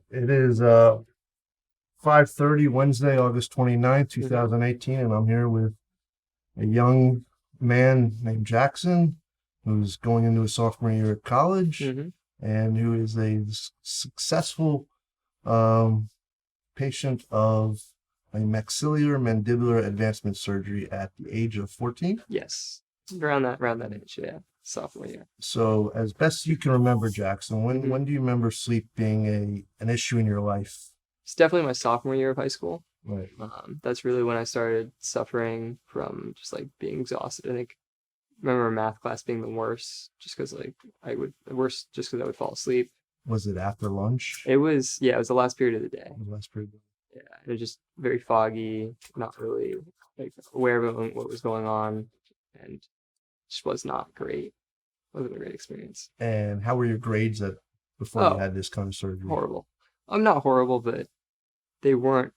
It is 5:30 Wednesday, August 29th, hmm 2018, and I'm here with a young man named Jackson who's going into his sophomore year at college hmm and who is a successful um, patient of a maxillary mandibular advancement surgery at the age of 14. Yes. Around that age, yeah. Sophomore year. So, as best you can remember, Jackson, when hmm when do you remember sleep being an issue in your life? It's definitely my sophomore year of high school. Right. That's really when I started suffering from just like being exhausted. I remember math class being the worst, just because like I would worst just because I would fall asleep. Was it after lunch? It was the last period of the day. Was last period? Yeah, it was just very foggy, not really like aware of what was going on, and just was not great. Wasn't a great experience. And how were your grades before you Oh, had this kind of surgery? horrible. I'm not horrible, but they weren't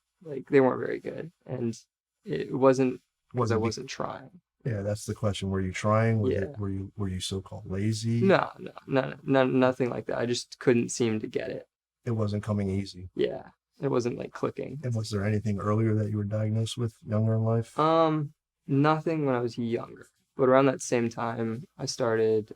they weren't very good, and it wasn't because Was I it wasn't trying. yeah, that's the question. Were you trying? Yeah, Were you so-called lazy? no, nothing like that. I just couldn't seem to get it. It wasn't coming easy. Yeah, it wasn't like clicking. And was there anything earlier that you were diagnosed with younger in life? Um, Nothing when I was younger, but around that same time, I started.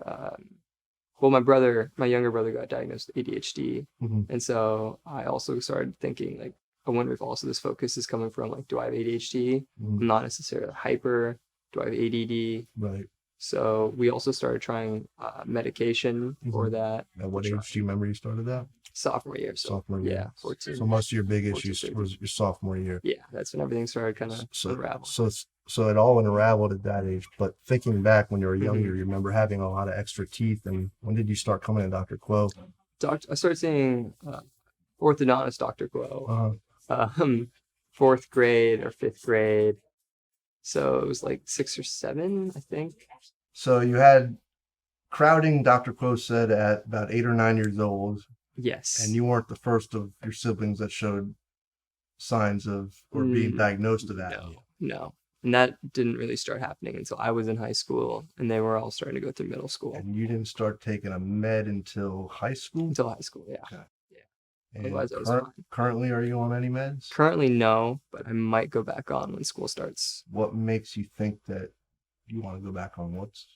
Well, my younger brother got diagnosed with ADHD, Hmm. and so I also started thinking like, I wonder if also this focus is coming from like, do I have ADHD? Hmm. I'm not necessarily hyper. Do I have ADD? Right. So we also started trying medication Hmm. for that. At We're what age do you trying remember you started that? sophomore year. So Sophomore year. yeah, So most of your big 14, issues 13. was your sophomore year. Yeah, that's when everything started kind of So unraveling. so so it all unraveled at that age. But thinking back when you were hmm younger, you remember having a lot of extra teeth. And when did you start coming to Dr. Quo? I started seeing orthodontist Dr. Glow, Uh, um, fourth grade or fifth grade. So it was like 6 or 7, I think. so you had crowding, Dr. Quo said, at about 8 or 9 years old, and Yes. you weren't the first of your siblings that showed signs of or being Mm, diagnosed of apnea. no. And that didn't really start happening until I was in high school, and they were all starting to go through middle school. And you didn't start taking a med until high school? Until high school, yeah. Okay. Yeah. And Otherwise, I was fine. currently, are you on any meds? Currently, no, but I might go back on when school starts. What makes you think that you want to go back on what's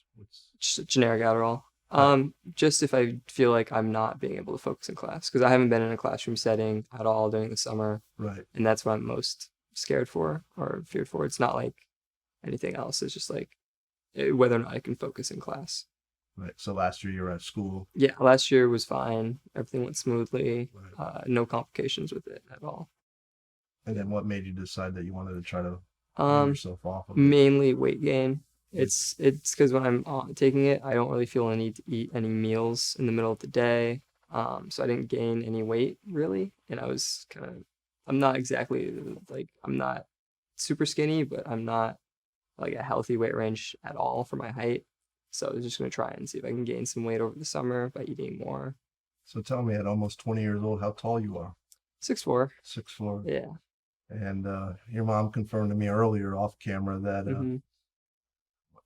Just a generic Adderall. uh, Just if I feel like I'm not being able to focus in class, because I haven't been in a classroom setting at all during the summer, right, and that's what I'm most scared for or feared for. It's not like anything else. It's just like whether or not I can focus in class. right. So last year you were at school, Yeah, last year was fine. Everything went smoothly. right. No complications with it at all. And then what made you decide that you wanted to try to wean Um, yourself off of it? Mainly weight gain. Like, It's because when I'm taking it, I don't really feel a need to eat any meals in the middle of the day. So I didn't gain any weight really, and I was kind of I'm not exactly like I'm not super skinny, but I'm not like a healthy weight range at all for my height. So I was just gonna try and see if I can gain some weight over the summer by eating more. so tell me, at almost 20 years old, how tall you are? 6'4". 6'4". Yeah. And your mom confirmed to me earlier off camera that hmm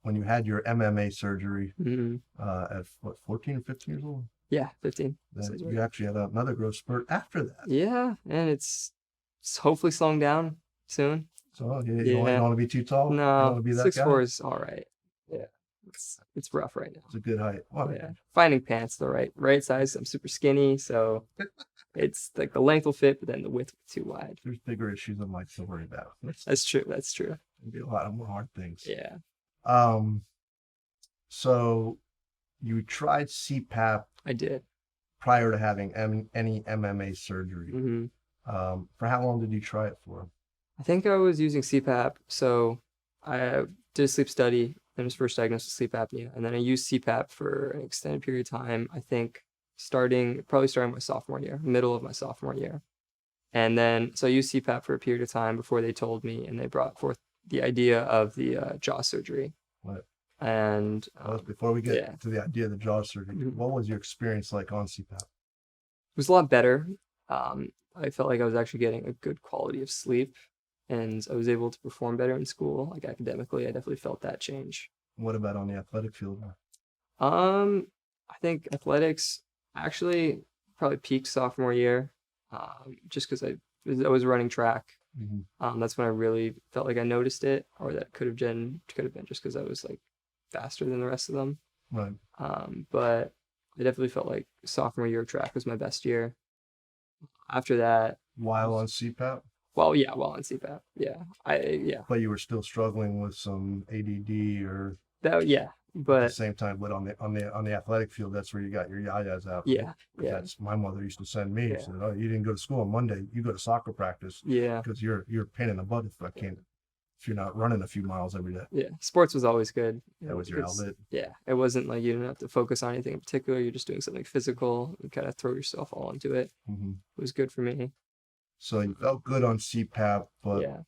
when you had your MMA surgery hmm at what, 14 or 15 years old, Yeah, 15. that Sounds right. you actually had another growth spurt after that. Yeah, and it's hopefully slowing down soon. So you don't Yeah. want to be too tall. You don't want No, to be that six guy. four is all right. Yeah. It's rough right now. It's a good height. Well, Yeah. Finding pants the right size. I'm super skinny, so it's like the length will fit, but then the width will be too wide. there's bigger issues in life to worry about. That's true. That's true. There'll be a lot of more hard things. Yeah. Um, so you tried CPAP I did. prior to having any MMA surgery. hmm For how long did you try it for? I think I was using CPAP. So I did a sleep study and was first diagnosed with sleep apnea. And then I used CPAP for an extended period of time. I think probably starting my sophomore year, middle of my sophomore year. And then, so I used CPAP for a period of time before they told me and they brought forth the idea of the jaw surgery. What? And Before we get yeah, to the idea of the jaw surgery, it what was your experience like on CPAP? was a lot better. I felt like I was actually getting a good quality of sleep and I was able to perform better in school, like academically. I definitely felt that change. What about on the athletic field? I think athletics actually probably peaked sophomore year. just because I was running track. Hmm. That's when I really felt like I noticed it, or that could have been just because I was like faster than the rest of them. Right. But I definitely felt like sophomore year of track was my best year. After that, While on CPAP, well, yeah, well on CPAP, yeah, but you were still struggling with some ADD or yeah, at the but same time, but on the athletic field, that's where you got your yayas out, right? yeah, 'Cause yeah, that's my mother used to send me. She yeah, said, "Oh, you didn't go to school on Monday. You go to soccer practice yeah, because you're a pain in the butt if I yeah, can't if you're not running a few miles every day." yeah. Sports was always good. That was your Because outlet. yeah, it wasn't like you didn't have to focus on anything in particular. You're just doing something physical and kind of throw yourself all into it. Hmm. It was good for me. So you felt good on CPAP, but Yeah.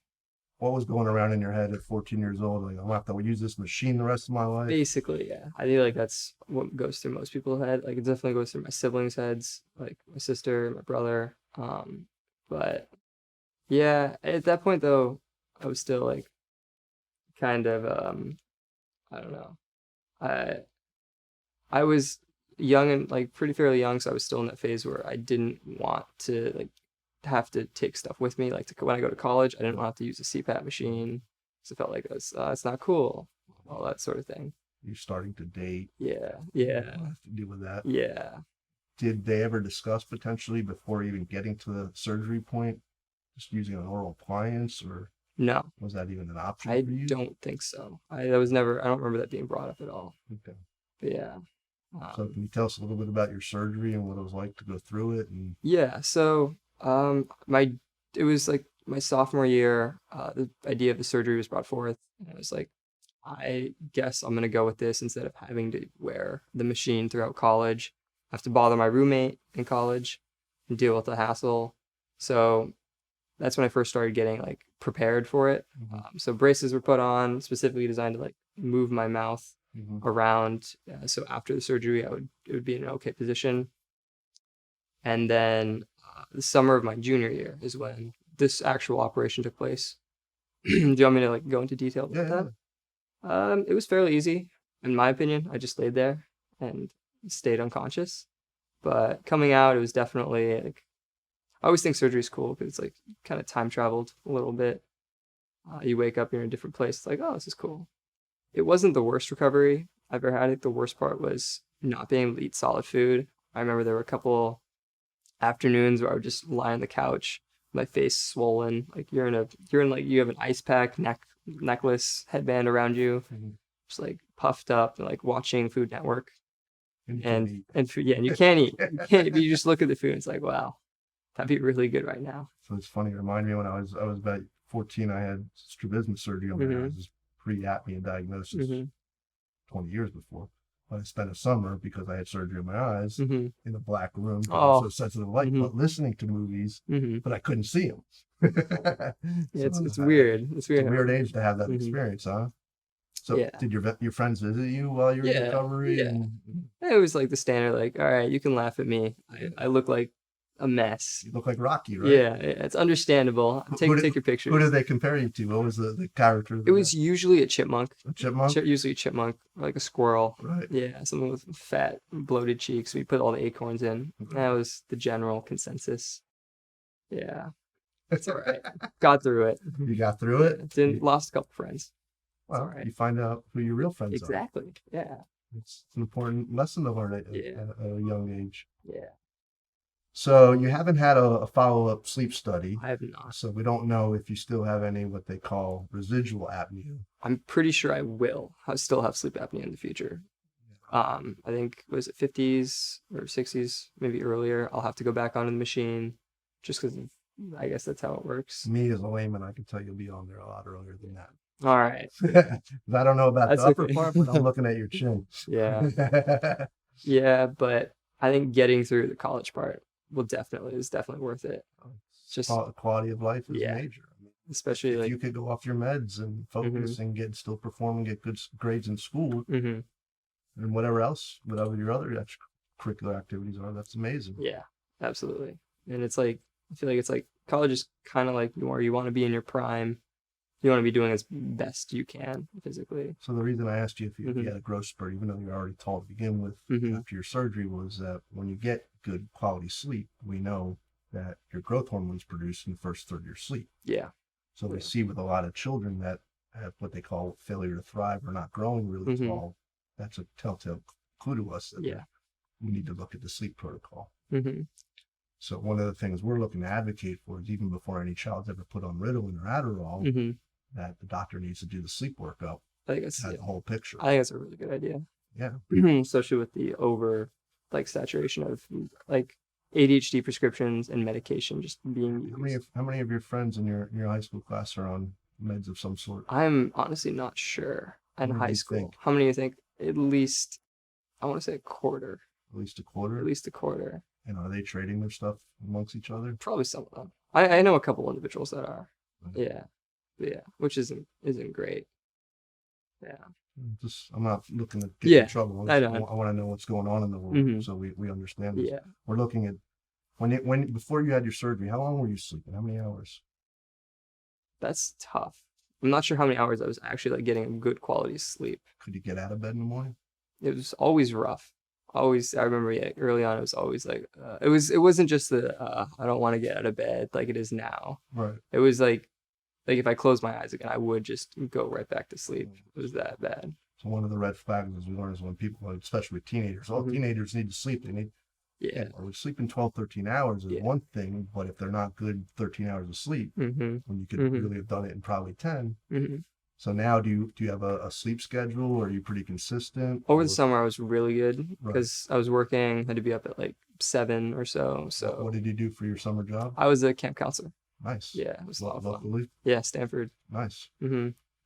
what was going around in your head at 14 years old? Like, I'm gonna have to use this machine the rest of my life. Basically, yeah. I feel like that's what goes through most people's head. Like it definitely goes through my siblings' heads, like my sister, my brother. But yeah, at that point though, I was still like kind of I don't know. I I was young and like pretty fairly young, so I was still in that phase where I didn't want to like have to take stuff with me. Like when I go to college, I didn't want to have to use a CPAP machine because it felt like it's not cool, all that sort of thing. You're starting to date. Yeah, You yeah, don't have to deal with that. yeah. Did they ever discuss potentially before even getting to the surgery point, just using an oral appliance, or No, was that even an option I for you? don't think so. That was never. I don't remember that being brought up at all. Okay. But yeah, So um, can you tell us a little bit about your surgery and what it was like to go through it? And yeah. So my it was like my sophomore year. The idea of the surgery was brought forth, and I was like, I guess I'm gonna go with this instead of having to wear the machine throughout college. I have to bother my roommate in college and deal with the hassle. So that's when I first started getting like prepared for it. Mhm. So braces were put on specifically designed to like move my mouth Mhm. around. So after the surgery, it would be in an okay position. And then the summer of my junior year is when this actual operation took place. Do you want me to like go into detail Yeah, about yeah. that? It was fairly easy, in my opinion. I just laid there and stayed unconscious. But coming out, it was definitely like I always think surgery is cool because it's like kind of time traveled a little bit. You wake up, you're in a different place. It's like, oh, this is cool. It wasn't the worst recovery I've ever had. I think the worst part was not being able to eat solid food. I remember there were a couple afternoons where I would just lie on the couch, my face swollen, like you're in like you have an ice pack necklace headband around you, Mhm. just like puffed up and like watching Food Network And you can't and eat. food, yeah, and you can't eat. You can't. But you just look at the food. And it's like, wow, that'd be really good right now. So it's funny. It reminded me when I was about 14, I had strabismus surgery on my Hmm. eyes. It was pre-apnea diagnosis Hmm. 20 years before. But I spent a summer because I had surgery on my eyes Hmm. in a black room because I'm so Oh. sensitive to light, Hmm. but listening to movies, Hmm. but I couldn't see them. Yeah, So it's weird. It's it's a weird how. weird age to have that Hmm. experience, huh? So Yeah. did your friends visit you while you were in Yeah. recovery? Yeah. And It was like the standard, like, all right, you can laugh at me. I look like a mess. you look like Rocky, right? Yeah, it's understandable. Who Take did your who did pictures. they compare you to? What was the character? It was usually a chipmunk. A chipmunk, Usually a chipmunk, or like a squirrel. right? Yeah, something with fat, bloated cheeks. We put all the acorns in. That was the general consensus. Yeah, it's all right. Got through it. You got through Yeah, it. didn't lost a couple friends. It's all Well, right. you find out who your real friends are. Exactly. Yeah. It's an important lesson to learn Yeah. at a young age. Yeah. So you haven't had a follow-up sleep study, I have not. so we don't know if you still have any what they call residual apnea. I'm pretty sure I will. I still have sleep apnea in the future. I think was it 50s or 60s, maybe earlier. I'll have to go back onto the machine, just because I guess that's how it works. Me as a layman, I can tell you'll be on there a lot earlier than that. All right. 'Cause I don't know about That's the upper okay. part, but I'm looking at your chin. Yeah. Yeah, but I think getting through the college part is definitely worth it. Just Quality of life is yeah, major. I mean, especially if like you could go off your meds and hmm focus and still perform and get good grades in school hmm and whatever your other extracurricular activities are, that's amazing. yeah, absolutely. And it's like I feel like it's like college is kind of like where you want to be in your prime. You want to be doing as best you can physically. So the reason I asked you if you Hmm. had a growth spurt, even though you're already tall to begin with Hmm. after your surgery, was that when you get good quality sleep, we know that your growth hormones produced in the first third of your sleep. Yeah. So they Yeah. see with a lot of children that have what they call failure to thrive or not growing really Mm-hmm. tall. That's a telltale clue to us that Yeah. we need to look at the sleep protocol. Mm-hmm. So one of the things we're looking to advocate for is even before any child's ever put on Ritalin or Adderall, Mm-hmm. that the doctor needs to do the sleep workup, I think that's have the whole picture. I think that's a really good idea. Yeah. Especially with the over like saturation of like ADHD prescriptions and medication just being used. How many of your friends in your high school class are on meds of some sort? I'm honestly not sure. In How many do high you school, think? how many do you think? At least, I want to say a quarter. At least a quarter? At least a quarter. And are they trading their stuff amongst each other? Probably some of them. I know a couple individuals that are. Right. Yeah, which isn't great. Yeah. I'm not looking to get in trouble. I know. I want to know what's going on in the world, Mhm. so we understand this. Yeah. We're looking at when before you had your surgery, how long were you sleeping? How many hours? That's tough. I'm not sure how many hours I was actually like getting a good quality sleep. Could you get out of bed in the morning? It was always rough. Always, I remember early on, it was always like, it wasn't just the, I don't want to get out of bed like it is now. Right. It was like if I closed my eyes again, I would just go right back to sleep. It was that bad. So one of the red flags as we learn is when people, especially with teenagers, teenagers need to sleep. They need, sleeping 12, 13 hours is one thing, but if they're not good 13 hours of sleep, when you could really have done it in probably 10. So now do you have a sleep schedule, or are you pretty consistent? Over the summer, I was really good because I was working, had to be up at like 7 or so. So what did you do for your summer job? I was a camp counselor. Nice. Yeah, it was a lot of fun. Locally? Yeah, Stanford. Nice.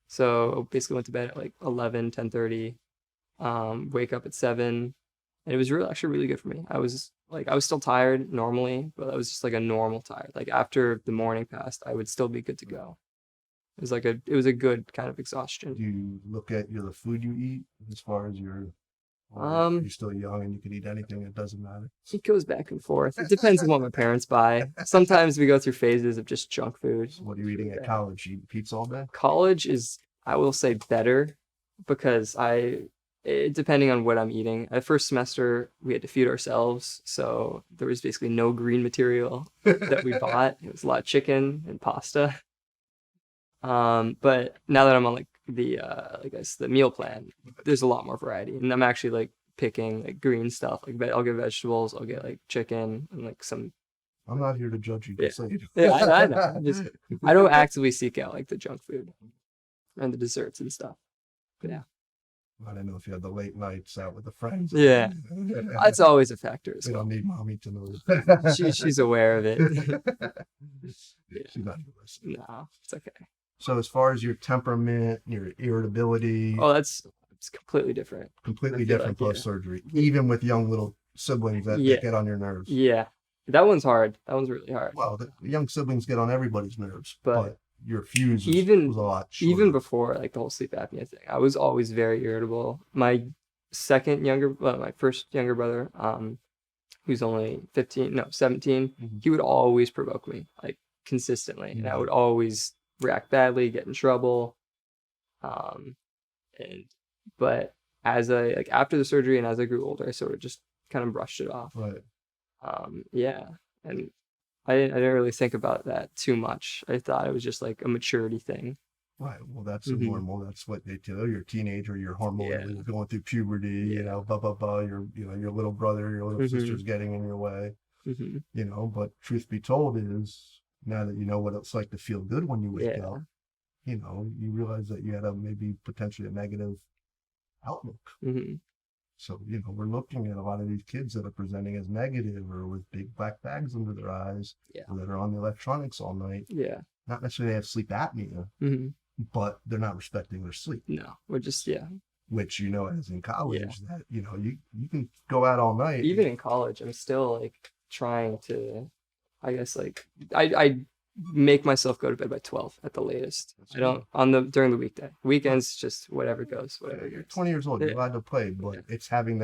So basically went to bed at like 11, 10:30, wake up at 7, and it was actually really good for me. I was still tired normally, but I was just like a normal tired. Like after the morning passed, I would still be good to go. It was a good kind of exhaustion. Do you look at the food you eat as far as you're still young and you can eat anything, it doesn't matter? It goes back and forth. It depends on what my parents buy. Sometimes we go through phases of just junk food. So what are you eating at college? You eat pizza all day? College is, I will say, better because depending on what I'm eating. At first semester, we had to feed ourselves, so there was basically no green material that we bought. It was a lot of chicken and pasta. But now that I'm on like the meal plan, there's a lot more variety, and I'm actually like picking like green stuff. Like I'll get vegetables, I'll get like chicken and like some. I'm not here to judge you. I know. I don't actively seek out like the junk food and the desserts and stuff. But yeah. I don't know if you had the late nights out with the friends. Yeah, that's always a factor. We don't need mommy to know. She's aware of it. She's not even listening. No, it's okay. So as far as your temperament, your irritability, it's completely different. Completely different post-surgery, even with young little siblings that get on your nerves. Yeah, that one's hard. That one's really hard. Well, the young siblings get on everybody's nerves, but your fuse was a lot shorter. Even before like the whole sleep apnea thing, I was always very irritable. My first younger brother, who's only 17, he would always provoke me like consistently, and I would always react badly, get in trouble. But as after the surgery and as I grew older, I sort of just kind of brushed it off. Right. And I didn't really think about that too much. I thought it was just like a maturity thing. Right. Well, that's normal. That's what they tell you. You're a teenager, you're hormonally going through puberty, blah, blah, blah. Your little brother, your little sister's getting in your way, but truth be told is, now that you know what it's like to feel good when you wake up, you realize that you had maybe potentially a negative outlook. So, we're looking at a lot of these kids that are presenting as negative or with big black bags under their eyes, that are on the electronics all night. Yeah. Not necessarily have sleep apnea, but they're not respecting their sleep. No, we're just, Which, as in college, that, you can go out all night. Even in college, I'm still like trying to, I guess, like, I make myself go to bed by 12 at the latest. I don't during the weekday. Weekends, just whatever goes, whatever. You're 20 years old. You're allowed to play, but it's having that